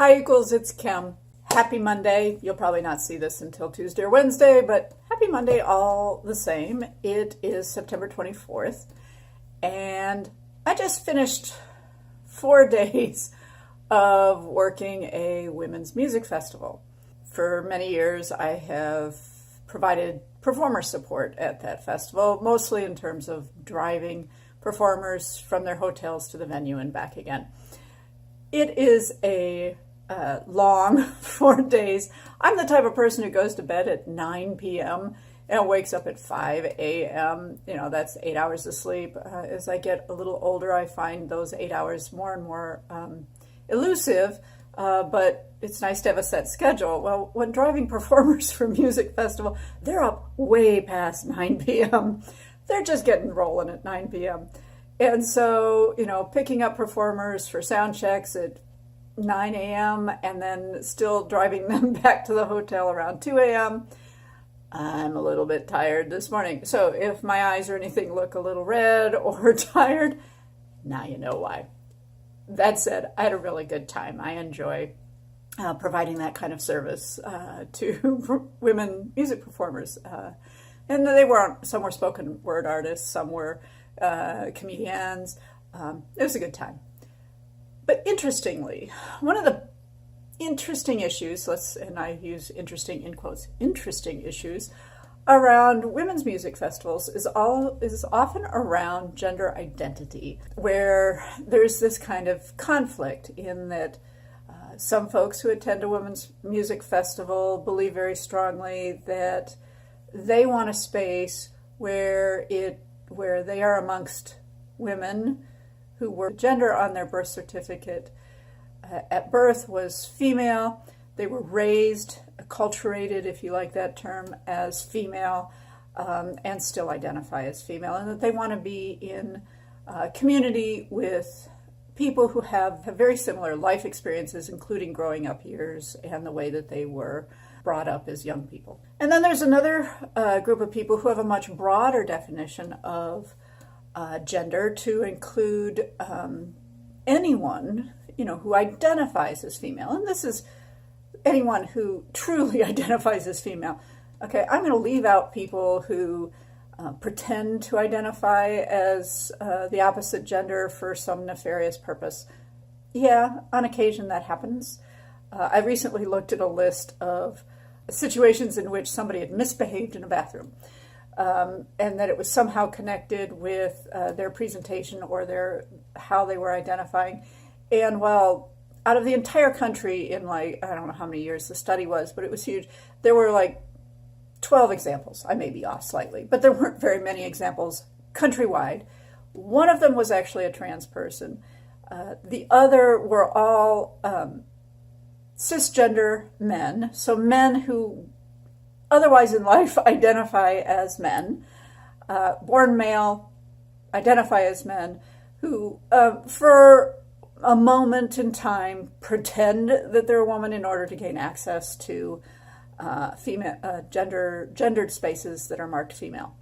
Hi Equals, it's Kim. Happy Monday. You'll probably not see this until Tuesday or Wednesday, but happy Monday all the same. It is September 24th, and I just finished 4 days of working a women's music festival. For many years, I have provided performer support at that festival, mostly in terms of driving performers from their hotels to the venue and back again. It is a long 4 days. I'm the type of person who goes to bed at 9 p.m. and wakes up at 5 a.m. That's 8 hours of sleep. As I get a little older, I find those 8 hours more and more elusive, but it's nice to have a set schedule. Well, when driving performers for music festival, they're up way past 9 p.m. They're just getting rolling at 9 p.m. And so, picking up performers for sound checks at 9 a.m. and then still driving them back to the hotel around 2 a.m. I'm a little bit tired this morning. So if my eyes or anything look a little red or tired, now you know why. That said, I had a really good time. I enjoy providing that kind of service to women music performers. And some were spoken word artists, some were comedians. It was a good time. But interestingly, one of the interesting issues, and I use interesting in quotes, interesting issues around women's music festivals is often around gender identity, where there's this kind of conflict in that some folks who attend a women's music festival believe very strongly that they want a space where they are amongst women who were gender on their birth certificate at birth was female. They were raised, acculturated, if you like that term, as female, and still identify as female, and that they want to be in a community with people who have very similar life experiences, including growing up years and the way that they were brought up as young people. And then there's another group of people who have a much broader definition of gender to include anyone, who identifies as female. And this is anyone who truly identifies as female. Okay, I'm going to leave out people who pretend to identify as the opposite gender for some nefarious purpose. Yeah, on occasion that happens. I recently looked at a list of situations in which somebody had misbehaved in a bathroom. And that it was somehow connected with their presentation or how they were identifying. And while out of the entire country in I don't know how many years the study was, but it was huge, there were 12 examples. I may be off slightly, but there weren't very many examples countrywide. One of them was actually a trans person. The other were all cisgender men, so men who otherwise in life identify as men, born male, identify as men, who for a moment in time pretend that they're a woman in order to gain access to gendered spaces that are marked female.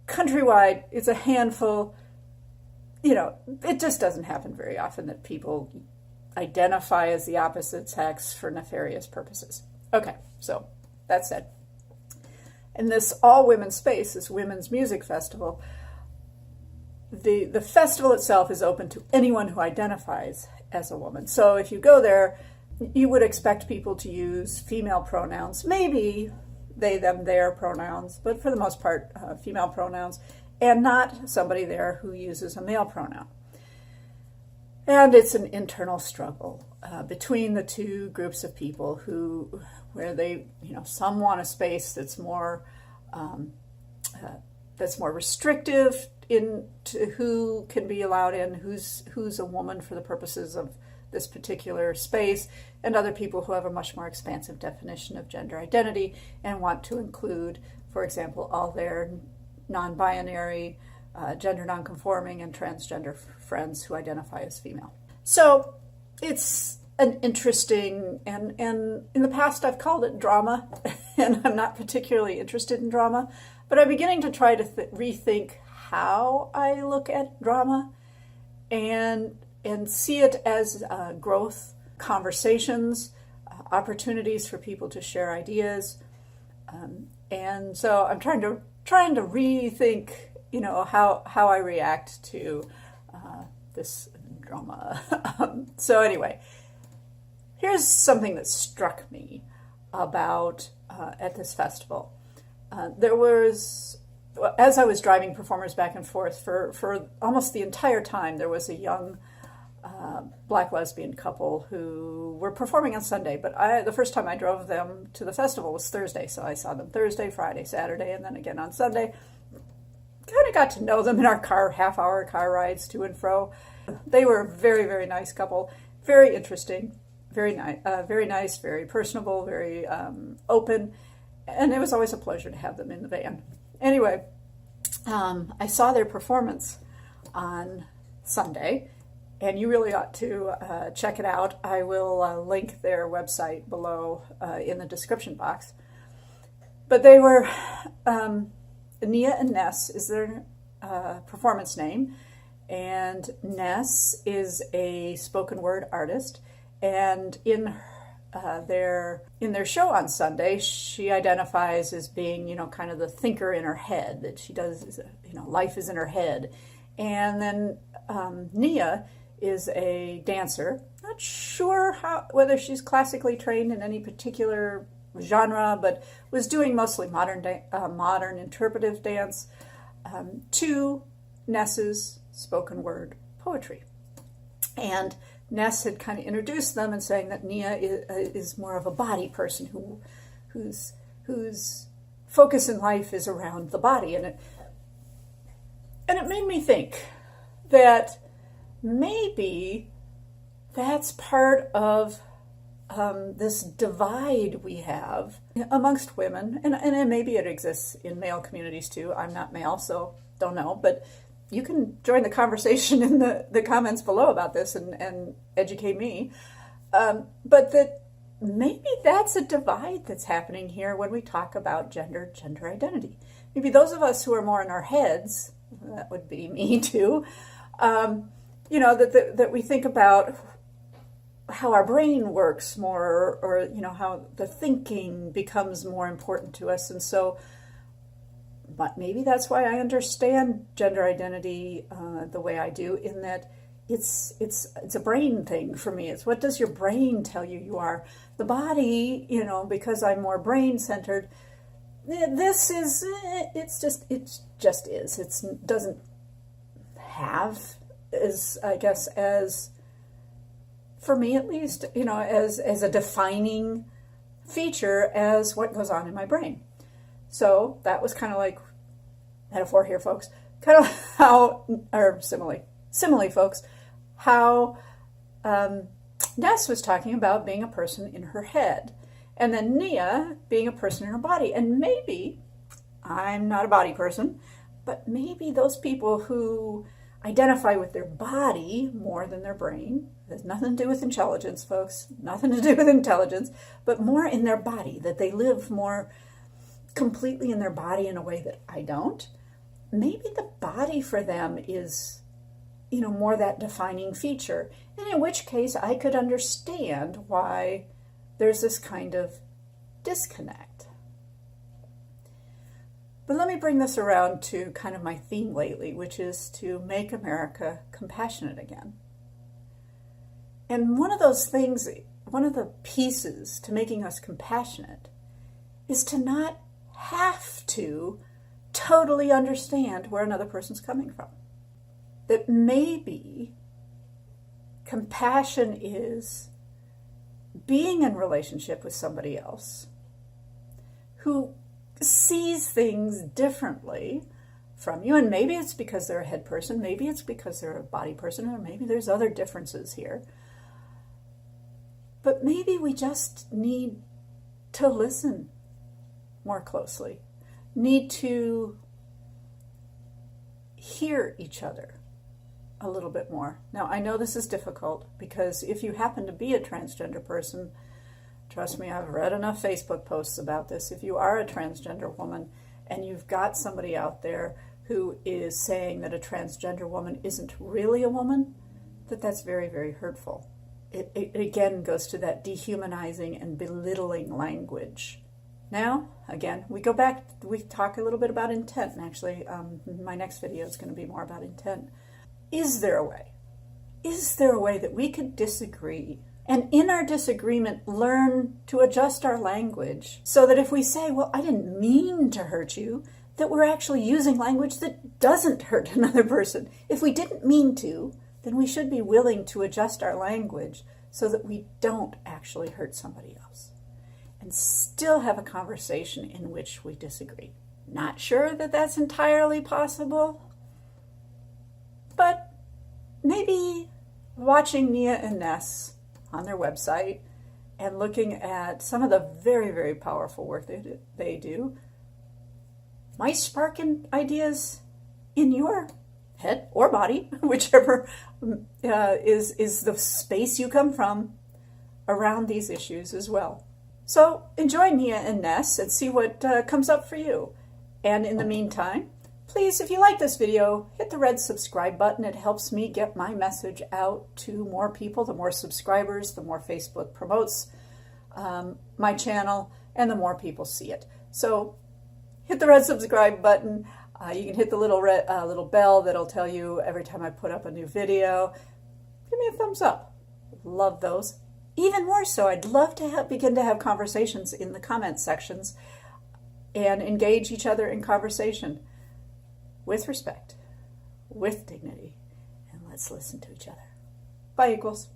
Countrywide, it's a handful. It just doesn't happen very often that people identify as the opposite sex for nefarious purposes. Okay, so that said, in this all-women space, this women's music festival, the festival itself is open to anyone who identifies as a woman. So if you go there, you would expect people to use female pronouns, maybe they, them, their pronouns, but for the most part, female pronouns, and not somebody there who uses a male pronoun. And it's an internal struggle between the two groups of people where they, some want a space that's more restrictive into who can be allowed in, who's a woman for the purposes of this particular space, and other people who have a much more expansive definition of gender identity and want to include, for example, all their non-binary, gender non-conforming, and transgender friends who identify as female. So it's an interesting, and in the past I've called it drama, and I'm not particularly interested in drama, but I'm beginning to try to rethink how I look at drama and see it as growth conversations, opportunities for people to share ideas. And so I'm trying to rethink, how I react to this drama. So anyway, here's something that struck me about at this festival. There was, as I was driving performers back and forth for almost the entire time, there was a young black lesbian couple who were performing on Sunday, but the first time I drove them to the festival was Thursday, so I saw them Thursday, Friday, Saturday, and then again on Sunday. Kind of got to know them in our car, half-hour car rides to and fro. They were a very, very nice couple, very interesting, very nice, very personable, very open, and it was always a pleasure to have them in the van. Anyway, I saw their performance on Sunday, and you really ought to check it out. I will link their website below in the description box. But they were, Nia and Ness is their performance name, and Ness is a spoken word artist, and in their show on Sunday, she identifies as being, kind of the thinker in her head, that she does, life is in her head. And then Nia is a dancer. Not sure whether she's classically trained in any particular genre, but was doing mostly modern interpretive dance to Ness's spoken word poetry. And Ness had kind of introduced them and saying that Nia is more of a body person whose focus in life is around the body, and it made me think that maybe that's part of this divide we have amongst women, and maybe it exists in male communities too. I'm not male, so don't know, but you can join the conversation in the comments below about this and educate me. But that maybe that's a divide that's happening here when we talk about gender identity. Maybe those of us who are more in our heads, that would be me too, that we think about how our brain works more, or how the thinking becomes more important to us. And so but maybe that's why I understand gender identity the way I do, in that it's a brain thing for me. It's what does your brain tell you are. The body, because I'm more brain centered, this is, it just is. It doesn't have as for me at least, as a defining feature as what goes on in my brain. So that was kind of like metaphor here, folks. Kind of how, or simile, folks, how Ness was talking about being a person in her head, and then Nia being a person in her body. And maybe, I'm not a body person, but maybe those people who identify with their body more than their brain, there's nothing to do with intelligence, folks, nothing to do with intelligence, but more in their body, that they live more completely in their body in a way that I don't. Maybe the body for them is, more that defining feature. And in which case I could understand why there's this kind of disconnect. But let me bring this around to kind of my theme lately, which is to make America compassionate again. And one of those things, one of the pieces to making us compassionate is to not have to totally understand where another person's coming from. That maybe compassion is being in relationship with somebody else who sees things differently from you. And maybe it's because they're a head person, maybe it's because they're a body person, or maybe there's other differences here. But maybe we just need to listen more closely, need to hear each other a little bit more. Now, I know this is difficult because if you happen to be a transgender person, trust me, I've read enough Facebook posts about this. If you are a transgender woman and you've got somebody out there who is saying that a transgender woman isn't really a woman, that's very, very hurtful. it again goes to that dehumanizing and belittling language. Now, again, we go back, we talk a little bit about intent, and actually my next video is going to be more about intent. Is there a way? Is there a way that we could disagree and in our disagreement learn to adjust our language so that if we say, well, I didn't mean to hurt you, that we're actually using language that doesn't hurt another person? If we didn't mean to, then we should be willing to adjust our language so that we don't actually hurt somebody else and still have a conversation in which we disagree. Not sure that that's entirely possible, but maybe watching Nia and Ness on their website and looking at some of the very, very powerful work they do might spark ideas in your head or body, whichever is the space you come from, around these issues as well. So enjoy Nia and Ness and see what comes up for you. And in the meantime, please, if you like this video, hit the red subscribe button. It helps me get my message out to more people. The more subscribers, the more Facebook promotes my channel, and the more people see it. So hit the red subscribe button. You can hit the little bell that'll tell you every time I put up a new video. Give me a thumbs up. Love those. Even more so, I'd love to begin to have conversations in the comment sections and engage each other in conversation with respect, with dignity, and let's listen to each other. Bye, equals.